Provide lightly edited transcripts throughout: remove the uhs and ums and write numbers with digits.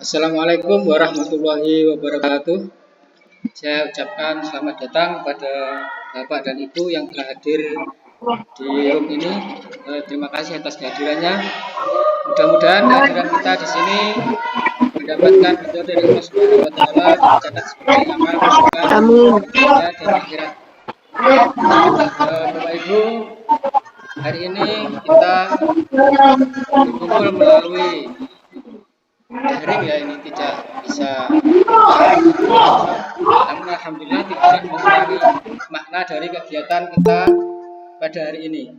Assalamualaikum warahmatullahi wabarakatuh. Saya ucapkan selamat datang kepada Bapak dan Ibu yang telah hadir di room ini. Terima kasih atas kehadirannya. Mudah-mudahan kehadiran kita di sini mendapatkan ridho dari Allah Subhanahu wa taala, dicatat sebagai amal kebaikan dunia dan akhirat. Bapak Ibu, hari ini kita berkumpul melalui daring ya, ini tidak bisa langsung. Namun alhamdulillah tidak mengurangi makna dari kegiatan kita pada hari ini.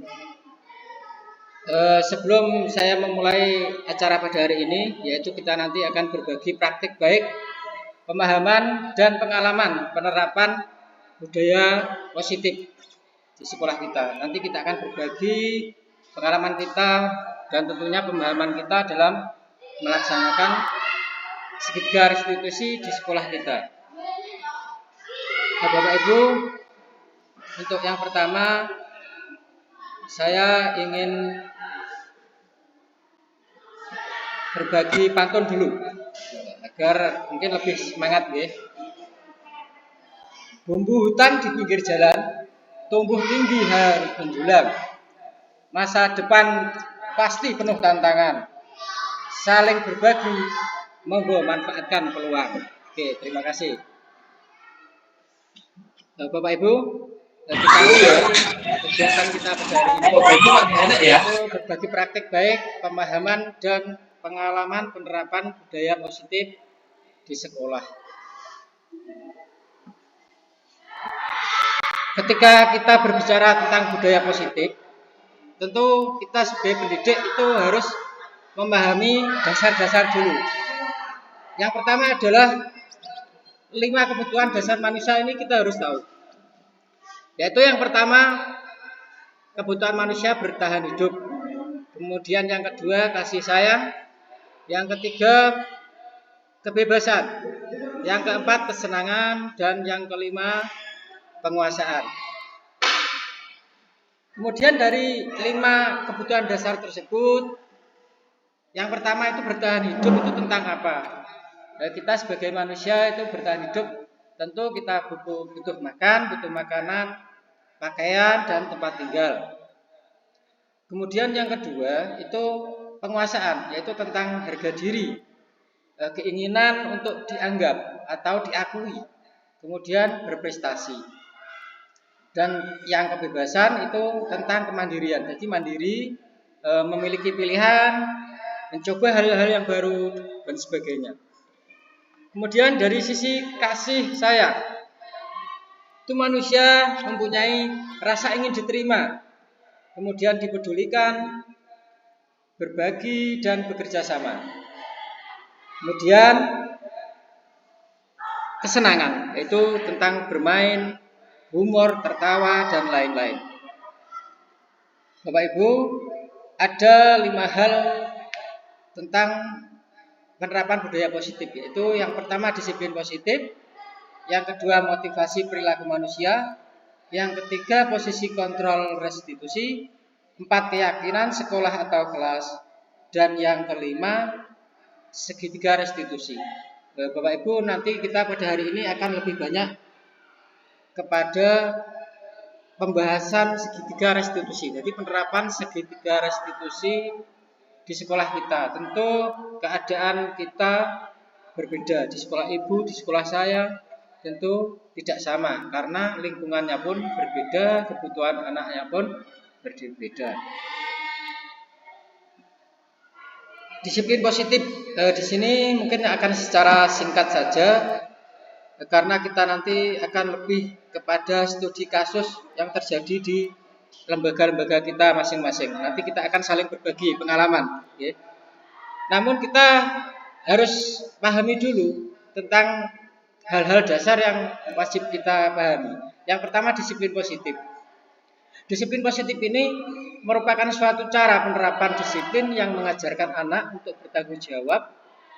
Sebelum saya memulai acara pada hari ini, yaitu kita nanti akan berbagi praktik baik, pemahaman dan pengalaman penerapan budaya positif di sekolah kita. Nanti kita akan berbagi pengalaman kita dan tentunya pemahaman kita dalam melaksanakan segitiga restitusi di sekolah kita. Nah, Bapak Ibu, untuk yang pertama saya ingin berbagi pantun dulu agar mungkin lebih semangat ya. Bumbu hutan di pinggir jalan tumbuh tinggi harus menjulang. Masa depan pasti penuh tantangan. Saling berbagi, monggo manfaatkan peluang. Oke, terima kasih. Nah, Bapak Ibu, kegiatan kita pada hari ini itu berbagi praktik baik, pemahaman dan pengalaman penerapan budaya positif di sekolah. Ketika kita berbicara tentang budaya positif, tentu kita sebagai pendidik itu harus memahami dasar-dasar dulu. Yang pertama adalah 5 kebutuhan dasar manusia ini kita harus tahu. Yaitu yang pertama, kebutuhan manusia bertahan hidup. Kemudian yang kedua, kasih sayang. Yang ketiga, kebebasan. Yang keempat, kesenangan. Dan yang kelima, penguasaan. Kemudian dari 5 kebutuhan dasar tersebut, yang pertama itu bertahan hidup itu tentang apa? Nah, kita sebagai manusia itu bertahan hidup, tentu kita butuh makan, butuh makanan, pakaian, dan tempat tinggal. Kemudian yang kedua itu penguasaan, yaitu tentang harga diri, keinginan untuk dianggap atau diakui, kemudian berprestasi. Dan yang kebebasan itu tentang kemandirian, jadi mandiri, memiliki pilihan, mencoba hal-hal yang baru dan sebagainya. Kemudian dari sisi kasih sayang, itu manusia mempunyai rasa ingin diterima, kemudian dipedulikan, berbagi dan bekerja sama. Kemudian kesenangan, yaitu tentang bermain, humor, tertawa dan lain-lain. Bapak Ibu, ada 5 hal tentang penerapan budaya positif, yaitu yang pertama disiplin positif, yang kedua motivasi perilaku manusia, yang ketiga posisi kontrol restitusi, 4 keyakinan sekolah atau kelas, dan yang kelima segitiga restitusi. Bapak Ibu, nanti kita pada hari ini akan lebih banyak kepada pembahasan segitiga restitusi. Jadi penerapan segitiga restitusi di sekolah kita. Tentu keadaan kita berbeda. Di sekolah ibu, di sekolah saya tentu tidak sama karena lingkungannya pun berbeda, kebutuhan anaknya pun berbeda. Disiplin positif di sini mungkin akan secara singkat saja karena kita nanti akan lebih kepada studi kasus yang terjadi di lembaga-lembaga kita masing-masing. Nanti kita akan saling berbagi pengalaman. Ya. Namun kita harus pahami dulu tentang hal-hal dasar yang wajib kita pahami. Yang pertama disiplin positif. Disiplin positif ini merupakan suatu cara penerapan disiplin yang mengajarkan anak untuk bertanggung jawab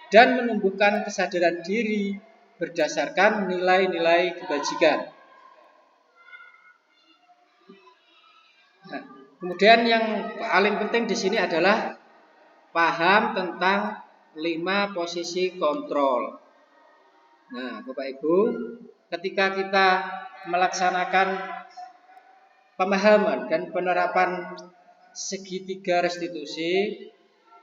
dan menumbuhkan kesadaran diri berdasarkan nilai-nilai kebajikan. Nah, kemudian yang paling penting di sini adalah paham tentang 5 posisi kontrol. Nah, Bapak Ibu, ketika kita melaksanakan pemahaman dan penerapan segitiga restitusi,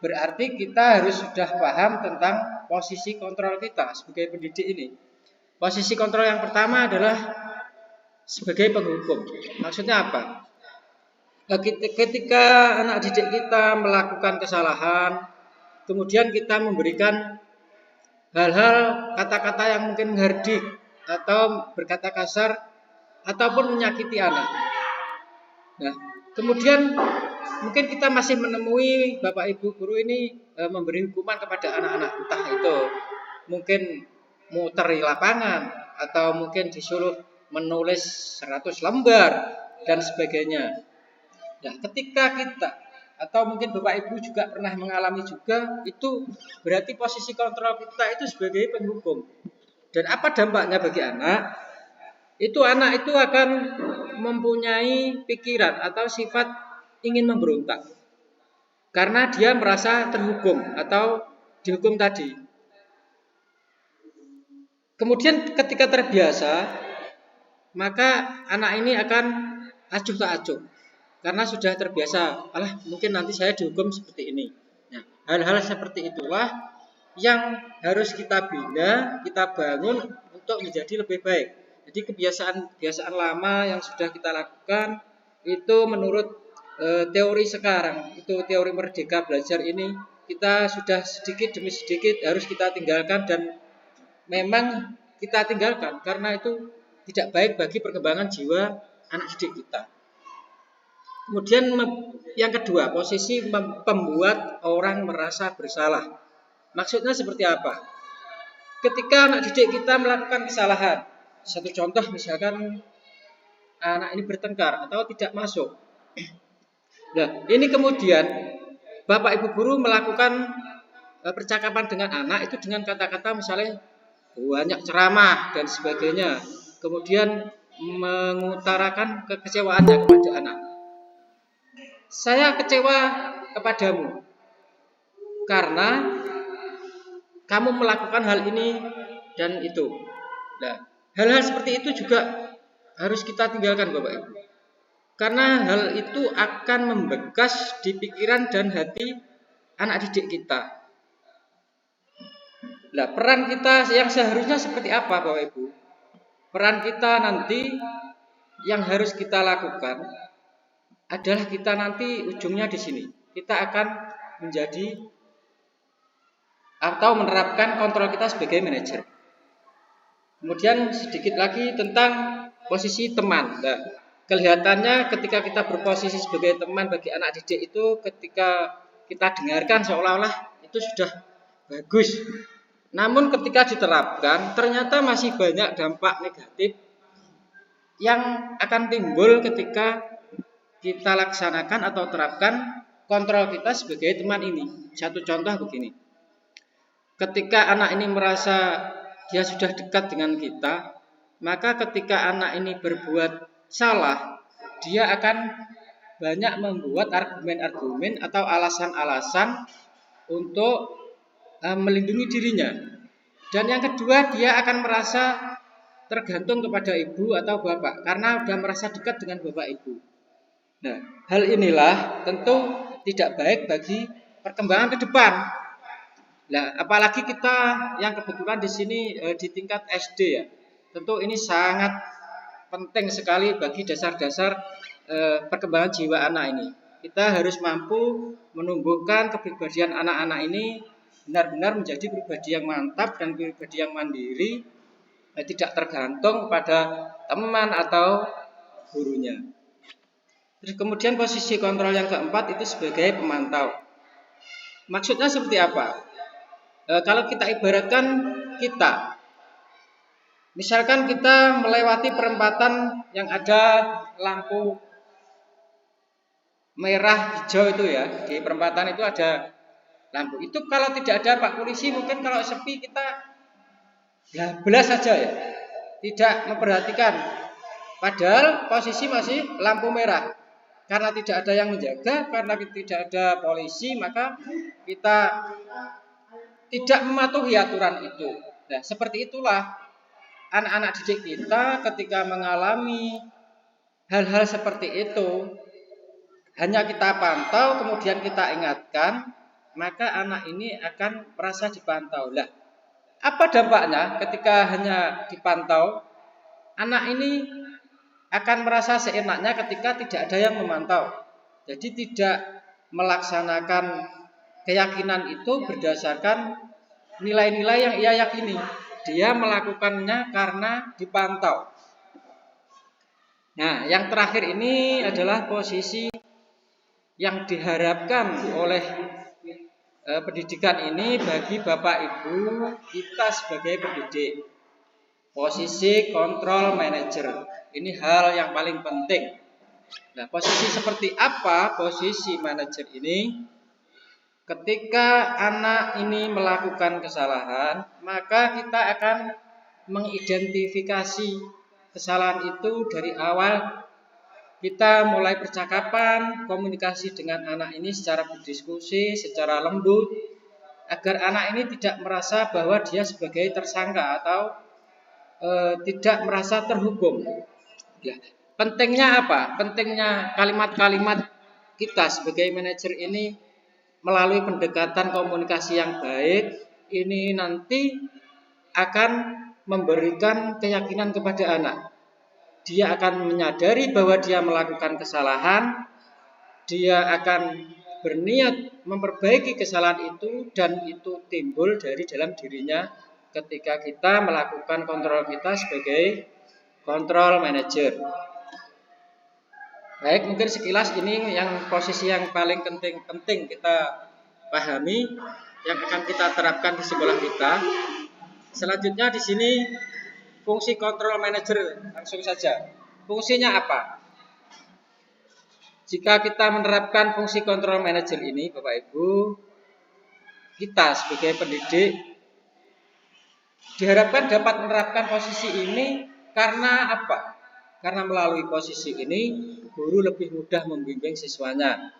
berarti kita harus sudah paham tentang posisi kontrol kita sebagai pendidik ini. Posisi kontrol yang pertama adalah sebagai penghukum. Maksudnya apa? Ketika anak didik kita melakukan kesalahan, kemudian kita memberikan hal-hal kata-kata yang mungkin menghardik atau berkata kasar ataupun menyakiti anak. Nah, kemudian mungkin kita masih menemui Bapak Ibu guru ini memberi hukuman kepada anak-anak, entah itu mungkin muter di lapangan atau mungkin disuruh menulis 100 lembar dan sebagainya. Nah, ketika kita atau mungkin Bapak Ibu juga pernah mengalami juga, itu berarti posisi kontrol kita itu sebagai penghukum. Dan apa dampaknya bagi anak? Anak itu akan mempunyai pikiran atau sifat ingin memberontak. Karena dia merasa terhukum atau dihukum tadi. Kemudian ketika terbiasa, maka anak ini akan acuh tak acuh. Karena sudah terbiasa, mungkin nanti saya dihukum seperti ini. Nah, hal-hal seperti itulah yang harus kita bina, kita bangun untuk menjadi lebih baik. Jadi kebiasaan lama yang sudah kita lakukan itu menurut teori sekarang, itu teori Merdeka Belajar ini, kita sudah sedikit demi sedikit harus kita tinggalkan, dan memang kita tinggalkan karena itu tidak baik bagi perkembangan jiwa anak didik kita. Kemudian yang kedua, posisi pembuat orang merasa bersalah. Maksudnya seperti apa? Ketika anak didik kita melakukan kesalahan, satu contoh misalkan anak ini bertengkar atau tidak masuk. Nah, ini kemudian Bapak Ibu guru melakukan percakapan dengan anak itu dengan kata-kata misalnya banyak ceramah dan sebagainya. Kemudian mengutarakan kekecewaannya kepada anak. Saya kecewa kepadamu karena kamu melakukan hal ini dan itu. Nah, hal-hal seperti itu juga harus kita tinggalkan Bapak Ibu. Karena hal itu akan membekas di pikiran dan hati anak didik kita. Nah, peran kita yang seharusnya seperti apa Bapak Ibu? Peran kita nanti yang harus kita lakukan adalah kita nanti ujungnya di sini. Kita akan menjadi atau menerapkan kontrol kita sebagai manajer. Kemudian sedikit lagi tentang posisi teman. Nah, kelihatannya ketika kita berposisi sebagai teman bagi anak didik itu, ketika kita dengarkan seolah-olah itu sudah bagus. Namun ketika diterapkan ternyata masih banyak dampak negatif yang akan timbul ketika kita laksanakan atau terapkan kontrol kita sebagai teman ini. Satu contoh begini. Ketika anak ini merasa dia sudah dekat dengan kita, maka ketika anak ini berbuat salah, dia akan banyak membuat argumen-argumen atau alasan-alasan untuk melindungi dirinya. Dan yang kedua, dia akan merasa tergantung kepada ibu atau bapak karena sudah merasa dekat dengan bapak ibu. Nah, hal inilah tentu tidak baik bagi perkembangan ke depan. Nah, apalagi kita yang kebetulan di sini di tingkat SD ya, tentu ini sangat penting sekali bagi dasar-dasar perkembangan jiwa anak ini. Kita harus mampu menumbuhkan kepribadian anak-anak ini benar-benar menjadi pribadi yang mantap dan pribadi yang mandiri, tidak tergantung pada teman atau gurunya. Terus kemudian posisi kontrol yang keempat itu sebagai pemantau. Maksudnya seperti apa? Kalau kita ibaratkan misalkan kita melewati perempatan yang ada lampu merah hijau itu ya, di perempatan itu ada lampu. Itu kalau tidak ada Pak Polisi, mungkin kalau sepi kita belas saja ya, tidak memperhatikan. Padahal posisi masih lampu merah. Karena tidak ada yang menjaga, karena tidak ada polisi, maka kita tidak mematuhi aturan itu. Nah, seperti itulah anak-anak didik kita ketika mengalami hal-hal seperti itu, hanya kita pantau kemudian kita ingatkan, maka anak ini akan merasa dipantau. Lah, apa dampaknya ketika hanya dipantau? Anak ini akan merasa seenaknya ketika tidak ada yang memantau. Jadi tidak melaksanakan keyakinan itu berdasarkan nilai-nilai yang ia yakini. Dia melakukannya karena dipantau. Nah, yang terakhir ini adalah posisi yang diharapkan oleh pendidikan ini bagi Bapak Ibu kita sebagai pendidik. Posisi kontrol manajer. Ini hal yang paling penting. Nah, posisi seperti apa posisi manajer ini? Ketika anak ini melakukan kesalahan, maka kita akan mengidentifikasi kesalahan itu dari awal. Kita mulai percakapan, komunikasi dengan anak ini secara berdiskusi, secara lembut, agar anak ini tidak merasa bahwa dia sebagai tersangka atau tidak merasa terhukum. Ya. Pentingnya apa? Pentingnya kalimat-kalimat kita sebagai manajer ini melalui pendekatan komunikasi yang baik, ini nanti akan memberikan keyakinan kepada anak. Dia akan menyadari bahwa dia melakukan kesalahan, dia akan berniat memperbaiki kesalahan itu, dan itu timbul dari dalam dirinya ketika kita melakukan kontrol kita sebagai kontrol manager. Baik, mungkin sekilas ini yang posisi yang paling penting kita pahami yang akan kita terapkan di sekolah kita. Selanjutnya di sini fungsi kontrol manager, langsung saja. Fungsinya apa? Jika kita menerapkan fungsi kontrol manager ini, Bapak Ibu, kita sebagai pendidik diharapkan dapat menerapkan posisi ini karena apa? Karena melalui posisi ini, guru lebih mudah membimbing siswanya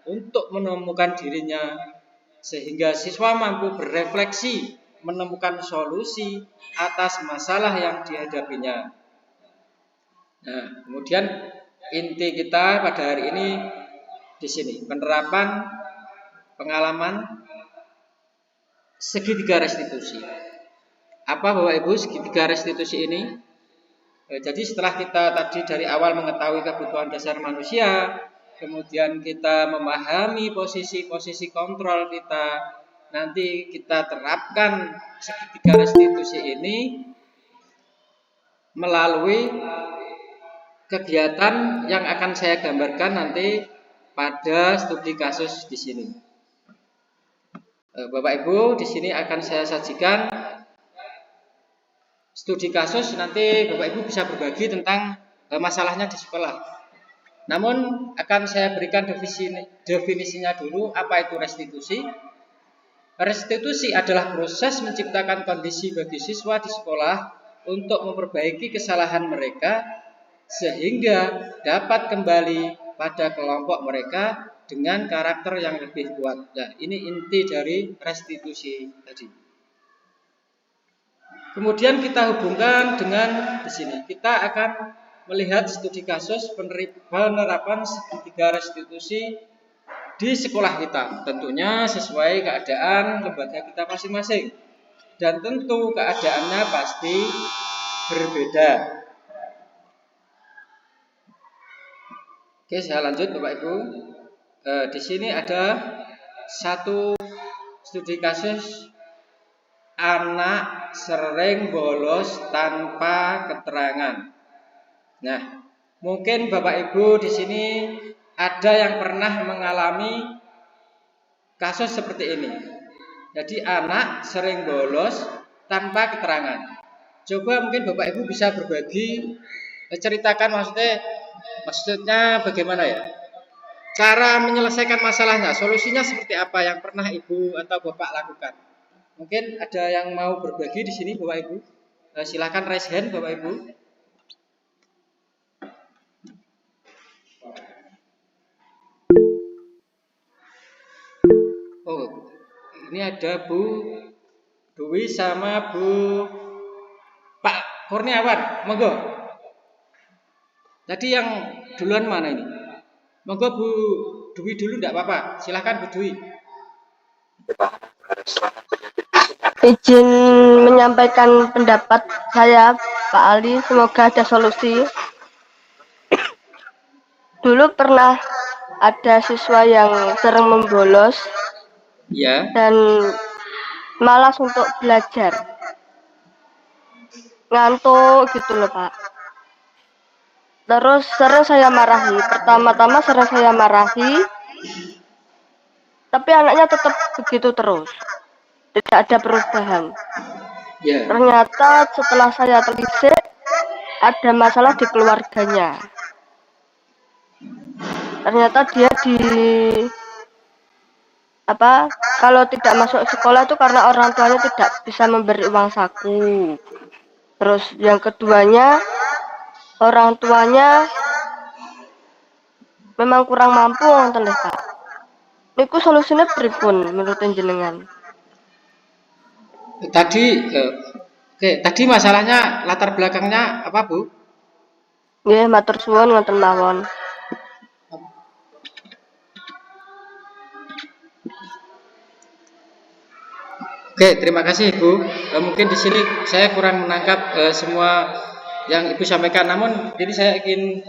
untuk menemukan dirinya, sehingga siswa mampu berefleksi, menemukan solusi atas masalah yang dihadapinya. Nah, kemudian inti kita pada hari ini di sini, penerapan pengalaman segitiga restitusi. Apa Bapak Ibu segitiga restitusi ini? Jadi setelah kita tadi dari awal mengetahui kebutuhan dasar manusia, kemudian kita memahami posisi-posisi kontrol kita, nanti kita terapkan segitiga restitusi ini melalui kegiatan yang akan saya gambarkan nanti pada studi kasus di sini. Bapak Ibu, di sini akan saya sajikan studi kasus, nanti Bapak Ibu bisa berbagi tentang masalahnya di sekolah. Namun akan saya berikan definisinya dulu. Apa itu restitusi? Restitusi adalah proses menciptakan kondisi bagi siswa di sekolah untuk memperbaiki kesalahan mereka sehingga dapat kembali pada kelompok mereka dengan karakter yang lebih kuat. Nah, ini inti dari restitusi tadi. Kemudian kita hubungkan dengan di sini. Kita akan melihat studi kasus penerapan segitiga restitusi di sekolah kita. Tentunya sesuai keadaan lembaga kita masing-masing. Dan tentu keadaannya pasti berbeda. Oke, saya lanjut Bapak Ibu. Di sini ada satu studi kasus anak sering bolos tanpa keterangan. Nah, mungkin Bapak Ibu di sini ada yang pernah mengalami kasus seperti ini. Jadi anak sering bolos tanpa keterangan. Coba mungkin Bapak Ibu bisa berbagi, ceritakan maksudnya bagaimana ya? Cara menyelesaikan masalahnya, solusinya seperti apa yang pernah Ibu atau Bapak lakukan? Mungkin ada yang mau berbagi di sini Bapak Ibu. Silakan raise hand Bapak Ibu. Oh, ini ada Bu Dwi sama Bu Pak Kurniawan, monggo. Tadi yang duluan mana ini? Monggo Bu Dwi dulu enggak apa-apa. Silakan Bu Dwi. Izin menyampaikan pendapat saya, Pak Ali, semoga ada solusi. Dulu pernah ada siswa yang sering membolos Ya. dan malas untuk belajar. Ngantuk gitu loh, Pak. Terus sering saya marahi. Pertama-tama sering saya marahi, tapi anaknya tetap begitu terus. Tidak ada perubahan. Ya. Ternyata setelah saya telisik, ada masalah di keluarganya. Ternyata dia kalau tidak masuk sekolah itu karena orang tuanya tidak bisa memberi uang saku. Terus yang keduanya, orang tuanya memang kurang mampu wonten lho, Pak. Niku solusine pripun menurut jenengan? Tadi tadi masalahnya latar belakangnya apa, Bu? Nggih, matur suwun ngoten mawon. Oke, terima kasih Ibu. Mungkin di sini saya kurang menangkap semua yang Ibu sampaikan. Namun ini saya ingin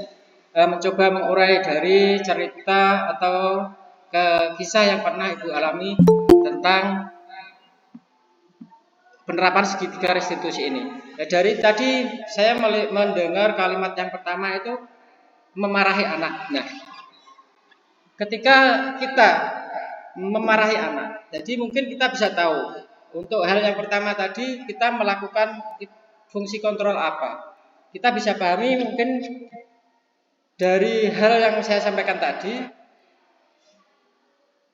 mencoba mengurai dari cerita atau kisah yang pernah Ibu alami tentang penerapan segitiga restitusi ini. Dari tadi saya mendengar kalimat yang pertama itu memarahi anak. Nah, ketika kita memarahi anak, jadi mungkin kita bisa tahu untuk hal yang pertama tadi kita melakukan fungsi kontrol apa. Kita bisa pahami mungkin dari hal yang saya sampaikan tadi,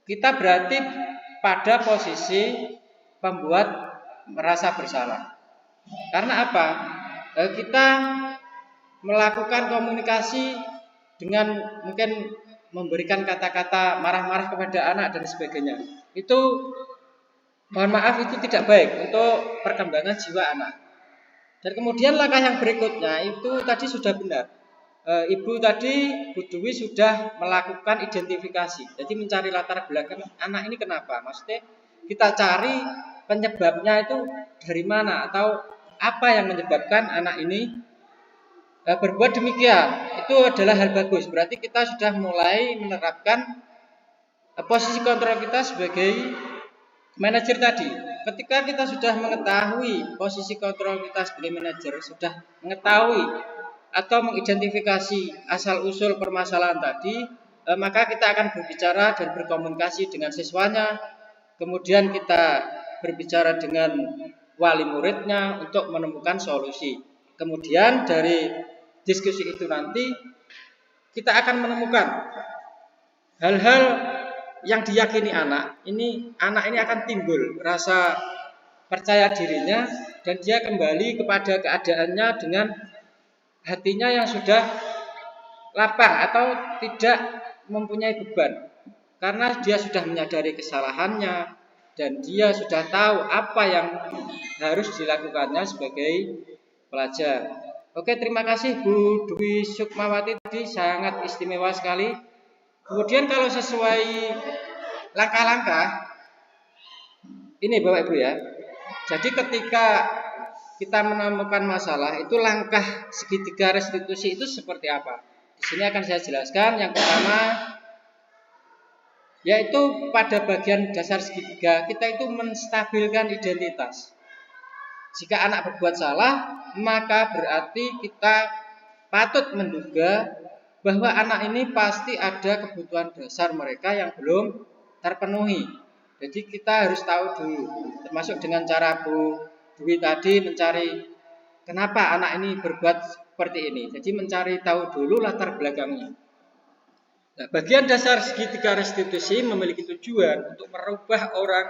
kita berarti pada posisi pembuat merasa bersalah. Karena apa? Kita melakukan komunikasi dengan mungkin memberikan kata-kata marah-marah kepada anak dan sebagainya. Itu mohon maaf itu tidak baik untuk perkembangan jiwa anak. Dan kemudian langkah yang berikutnya itu tadi sudah benar. Ibu tadi Bu Dwi sudah melakukan identifikasi. Jadi mencari latar belakang anak ini kenapa? Maksudnya kita cari penyebabnya itu dari mana atau apa yang menyebabkan anak ini berbuat demikian. Itu adalah hal bagus. Berarti kita sudah mulai menerapkan posisi kontrol kita sebagai manajer tadi. Ketika kita sudah mengetahui posisi kontrol kita sebagai manajer, sudah mengetahui atau mengidentifikasi asal-usul permasalahan tadi, maka kita akan berbicara dan berkomunikasi dengan siswanya. Kemudian kita berbicara dengan wali muridnya untuk menemukan solusi. Kemudian dari diskusi itu nanti kita akan menemukan hal-hal yang diyakini anak ini akan timbul rasa percaya dirinya dan dia kembali kepada keadaannya dengan hatinya yang sudah lapang atau tidak mempunyai beban karena dia sudah menyadari kesalahannya dan dia sudah tahu apa yang harus dilakukannya sebagai pelajar. Oke, terima kasih Bu Dwi Sukmawati tadi sangat istimewa sekali. Kemudian kalau sesuai langkah-langkah ini Bapak Ibu ya. Jadi ketika kita menemukan masalah itu langkah segitiga restitusi itu seperti apa? Di sini akan saya jelaskan. Yang pertama yaitu pada bagian dasar segitiga kita itu menstabilkan identitas. Jika anak berbuat salah, maka berarti kita patut menduga bahwa anak ini pasti ada kebutuhan dasar mereka yang belum terpenuhi. Jadi kita harus tahu dulu, termasuk dengan cara Bu Dwi tadi mencari kenapa anak ini berbuat seperti ini. Jadi mencari tahu dulu latar belakangnya. Nah, bagian dasar segitiga restitusi memiliki tujuan untuk merubah orang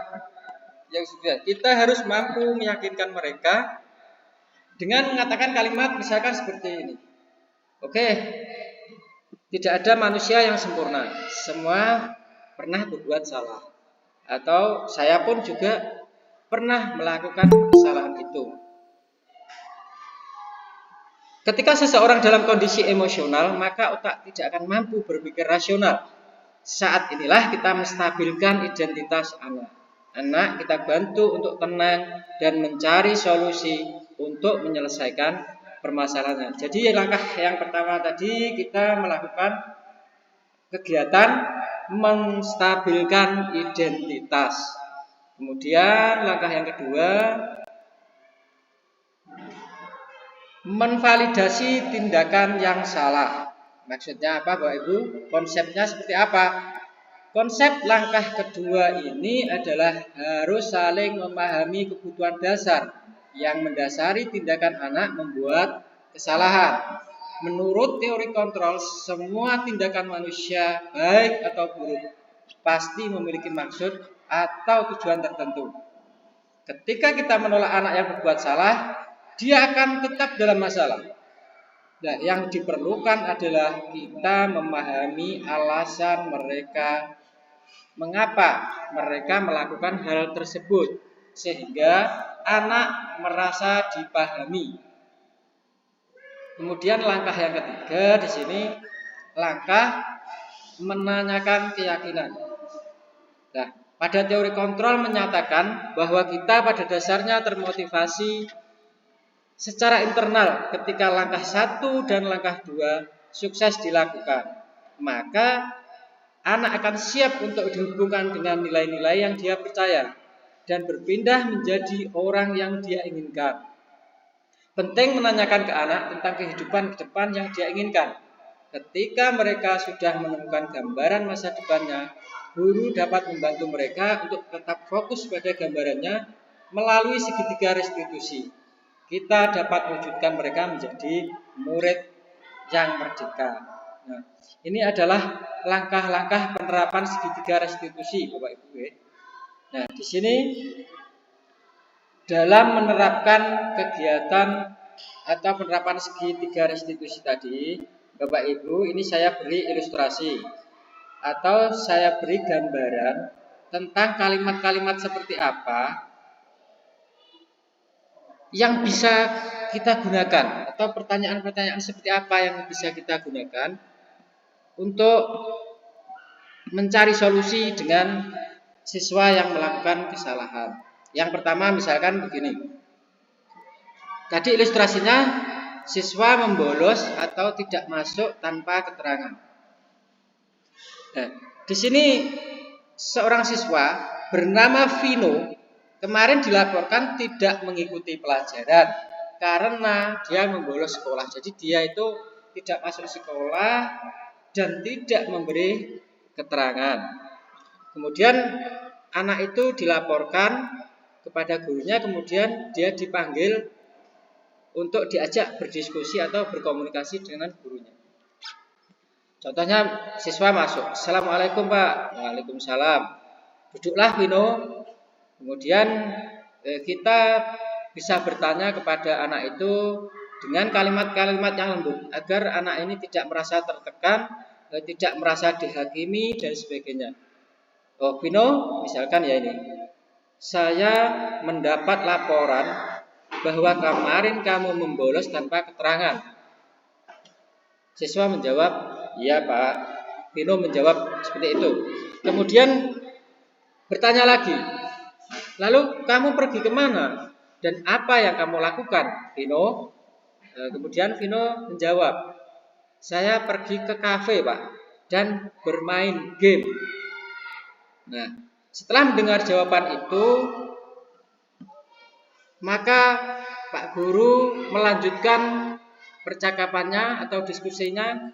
yang sudah. Kita harus mampu meyakinkan mereka dengan mengatakan kalimat misalkan seperti ini. Oke, tidak ada manusia yang sempurna. Semua pernah berbuat salah. Atau saya pun juga pernah melakukan kesalahan itu. Ketika seseorang dalam kondisi emosional, maka otak tidak akan mampu berpikir rasional. Saat inilah kita menstabilkan identitas anak. Anak kita bantu untuk tenang dan mencari solusi untuk menyelesaikan permasalahan. Jadi langkah yang pertama tadi kita melakukan kegiatan menstabilkan identitas. Kemudian langkah yang kedua, menvalidasi tindakan yang salah. Maksudnya apa, Bapak Ibu? Konsepnya seperti apa? Konsep langkah kedua ini adalah harus saling memahami kebutuhan dasar yang mendasari tindakan anak membuat kesalahan. Menurut teori kontrol, semua tindakan manusia, baik atau buruk, pasti memiliki maksud atau tujuan tertentu. Ketika kita menolak anak yang berbuat salah, dia akan tetap dalam masalah. Nah, yang diperlukan adalah kita memahami alasan mereka, mengapa mereka melakukan hal tersebut, sehingga anak merasa dipahami. Kemudian langkah yang ketiga di sini, langkah menanyakan keyakinan. Nah, pada teori kontrol menyatakan bahwa kita pada dasarnya termotivasi secara internal ketika langkah 1 dan langkah 2 sukses dilakukan. Maka anak akan siap untuk dihubungkan dengan nilai-nilai yang dia percaya dan berpindah menjadi orang yang dia inginkan. Penting menanyakan ke anak tentang kehidupan ke depan yang dia inginkan. Ketika mereka sudah menemukan gambaran masa depannya, guru dapat membantu mereka untuk tetap fokus pada gambarannya melalui segitiga restitusi. Kita dapat mewujudkan mereka menjadi murid yang merdeka. Nah, ini adalah langkah-langkah penerapan segitiga restitusi, Bapak Ibu. Nah, di sini dalam menerapkan kegiatan atau penerapan segitiga restitusi tadi, Bapak Ibu, ini saya beri ilustrasi atau saya beri gambaran tentang kalimat-kalimat seperti apa yang bisa kita gunakan, atau pertanyaan-pertanyaan seperti apa yang bisa kita gunakan untuk mencari solusi dengan siswa yang melakukan kesalahan. Yang pertama misalkan begini. Tadi ilustrasinya siswa membolos atau tidak masuk tanpa keterangan. Nah, di sini seorang siswa bernama Vino kemarin dilaporkan tidak mengikuti pelajaran karena dia membolos sekolah. Jadi dia itu tidak masuk sekolah dan tidak memberi keterangan. Kemudian anak itu dilaporkan kepada gurunya, kemudian dia dipanggil untuk diajak berdiskusi atau berkomunikasi dengan gurunya. Contohnya siswa masuk, "Assalamualaikum Pak." "Waalaikumsalam." "Duduklah Vino." Kemudian kita bisa bertanya kepada anak itu dengan kalimat-kalimat yang lembut agar anak ini tidak merasa tertekan, tidak merasa dihakimi dan sebagainya. "Oh Vino, misalkan ya ini, saya mendapat laporan bahwa kemarin kamu membolos tanpa keterangan." Siswa menjawab, "Iya Pak." Vino menjawab seperti itu. Kemudian bertanya lagi, "Lalu kamu pergi kemana? Dan apa yang kamu lakukan, Vino?" Kemudian Vino menjawab, "Saya pergi ke kafe Pak dan bermain game." Nah, setelah mendengar jawaban itu, maka Pak Guru melanjutkan percakapannya atau diskusinya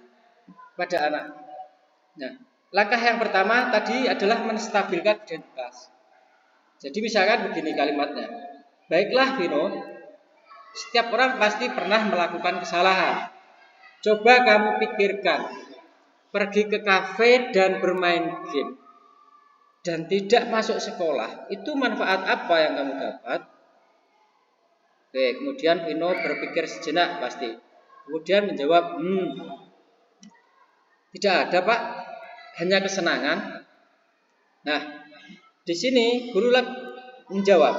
pada anak. Nah, langkah yang pertama tadi adalah menstabilkan identitas. Jadi misalkan begini kalimatnya, "Baiklah Vino, setiap orang pasti pernah melakukan kesalahan. Coba kamu pikirkan, pergi ke kafe dan bermain game dan tidak masuk sekolah, itu manfaat apa yang kamu dapat?" Oke, kemudian Vino berpikir sejenak pasti. Kemudian menjawab, "Tidak ada Pak, hanya kesenangan." Nah, di sini guru menjawab,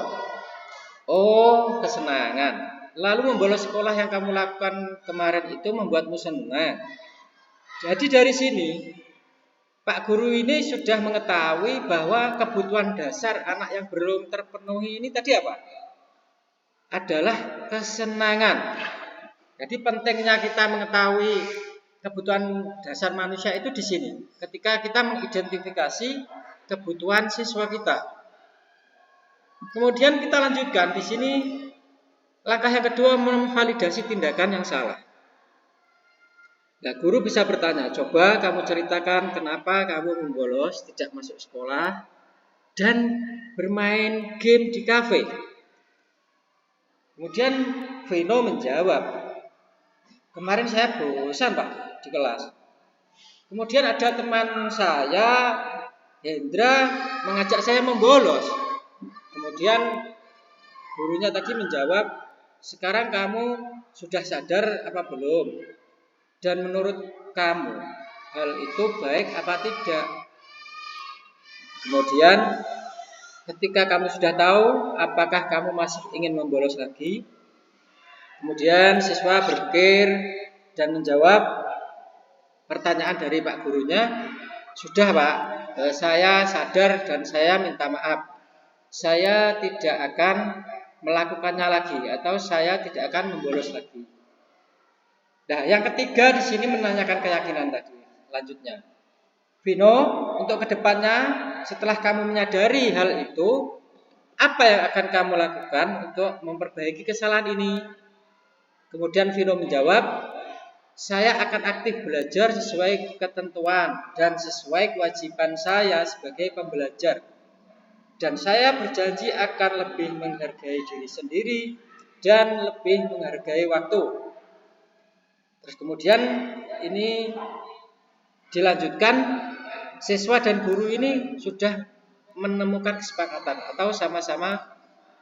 Oh, kesenangan. Lalu membolos sekolah yang kamu lakukan kemarin itu membuatmu senang. Jadi dari sini Pak Guru ini sudah mengetahui bahwa kebutuhan dasar anak yang belum terpenuhi ini tadi apa? Adalah kesenangan. Jadi pentingnya kita mengetahui kebutuhan dasar manusia itu di sini. Ketika kita mengidentifikasi kebutuhan siswa kita. Kemudian kita lanjutkan di sini langkah yang kedua memvalidasi tindakan yang salah. Nah, guru bisa bertanya, coba kamu ceritakan kenapa kamu membolos, tidak masuk sekolah, dan bermain game di kafe. Kemudian Vino menjawab, kemarin saya bosan Pak di kelas. Kemudian ada teman saya, Hendra, mengajak saya membolos. Kemudian gurunya tadi menjawab, sekarang kamu sudah sadar apa belum? Dan menurut kamu, hal itu baik apa tidak? Kemudian ketika kamu sudah tahu, apakah kamu masih ingin membolos lagi? Kemudian siswa berpikir dan menjawab pertanyaan dari Pak gurunya, sudah Pak, saya sadar dan saya minta maaf. Saya tidak akan melakukannya lagi atau saya tidak akan membolos lagi. Nah, yang ketiga di sini menanyakan keyakinan tadi. Lanjutnya, Vino, untuk kedepannya setelah kamu menyadari hal itu, apa yang akan kamu lakukan untuk memperbaiki kesalahan ini? Kemudian Vino menjawab, saya akan aktif belajar sesuai ketentuan dan sesuai kewajiban saya sebagai pembelajar. Dan saya berjanji akan lebih menghargai diri sendiri dan lebih menghargai waktu. Terus kemudian ini dilanjutkan, siswa dan guru ini sudah menemukan kesepakatan atau sama-sama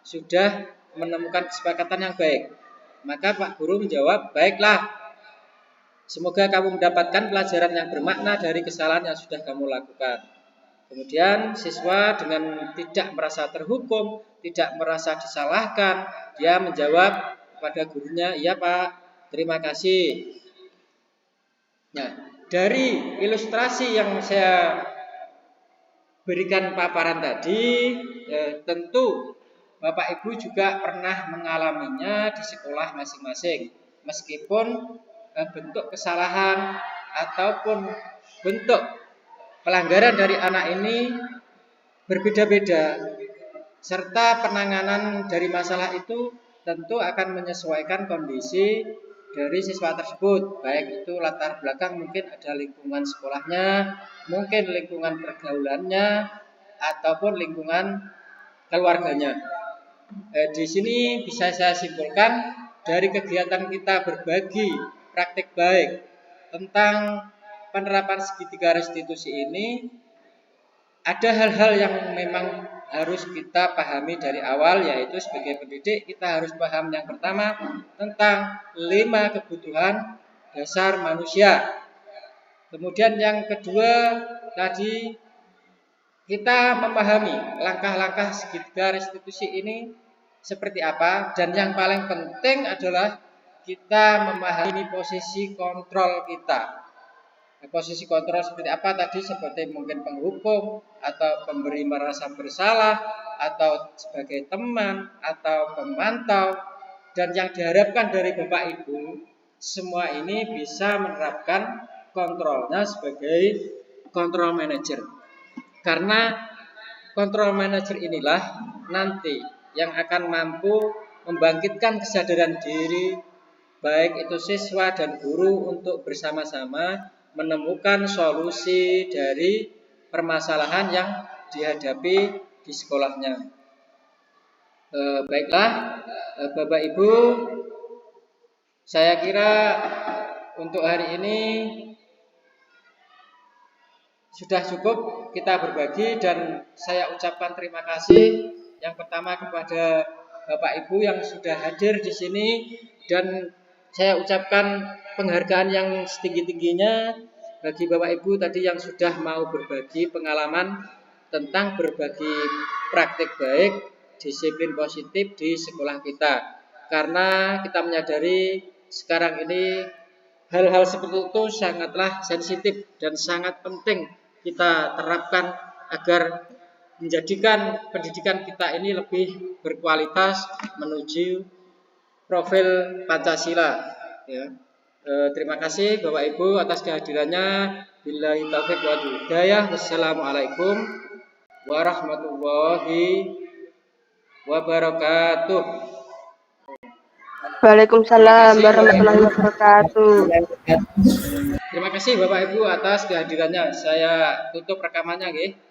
sudah menemukan kesepakatan yang baik. Maka Pak Guru menjawab, baiklah, semoga kamu mendapatkan pelajaran yang bermakna dari kesalahan yang sudah kamu lakukan. Kemudian siswa dengan tidak merasa terhukum, tidak merasa disalahkan, dia menjawab kepada gurunya, iya Pak, terima kasih. Nah, dari ilustrasi yang saya berikan paparan tadi, tentu Bapak Ibu juga pernah mengalaminya di sekolah masing-masing. Meskipun bentuk kesalahan ataupun bentuk pelanggaran dari anak ini berbeda-beda, serta penanganan dari masalah itu tentu akan menyesuaikan kondisi dari siswa tersebut, baik itu latar belakang, mungkin ada lingkungan sekolahnya, mungkin lingkungan pergaulannya, ataupun lingkungan keluarganya. Di sini bisa saya simpulkan dari kegiatan kita berbagi praktik baik tentang penerapan segitiga restitusi ini, ada hal-hal yang memang harus kita pahami dari awal, yaitu sebagai pendidik kita harus paham yang pertama tentang 5 kebutuhan dasar manusia. Kemudian yang kedua tadi kita memahami langkah-langkah segitiga restitusi ini seperti apa, dan yang paling penting adalah kita memahami posisi kontrol kita. Posisi kontrol seperti apa tadi, seperti mungkin penghukum atau pemberi merasa bersalah atau sebagai teman atau pemantau, dan yang diharapkan dari Bapak Ibu semua ini bisa menerapkan kontrolnya sebagai control manager, karena control manager inilah nanti yang akan mampu membangkitkan kesadaran diri baik itu siswa dan guru untuk bersama-sama menemukan solusi dari permasalahan yang dihadapi di sekolahnya. Baiklah, Bapak Ibu, saya kira untuk hari ini sudah cukup kita berbagi, dan saya ucapkan terima kasih yang pertama kepada Bapak Ibu yang sudah hadir di sini, dan saya ucapkan penghargaan yang setinggi-tingginya bagi Bapak Ibu tadi yang sudah mau berbagi pengalaman tentang berbagi praktik baik disiplin positif di sekolah kita. Karena kita menyadari sekarang ini hal-hal seperti itu sangatlah sensitif dan sangat penting kita terapkan agar menjadikan pendidikan kita ini lebih berkualitas menuju profil Pancasila. Ya. Terima kasih Bapak Ibu atas kehadirannya. Billahi taufiq wal hidayah. Wassalamualaikum warahmatullahi wabarakatuh. Waalaikumsalam warahmatullahi wabarakatuh. Terima kasih Bapak Ibu atas kehadirannya. Saya tutup rekamannya, nggih.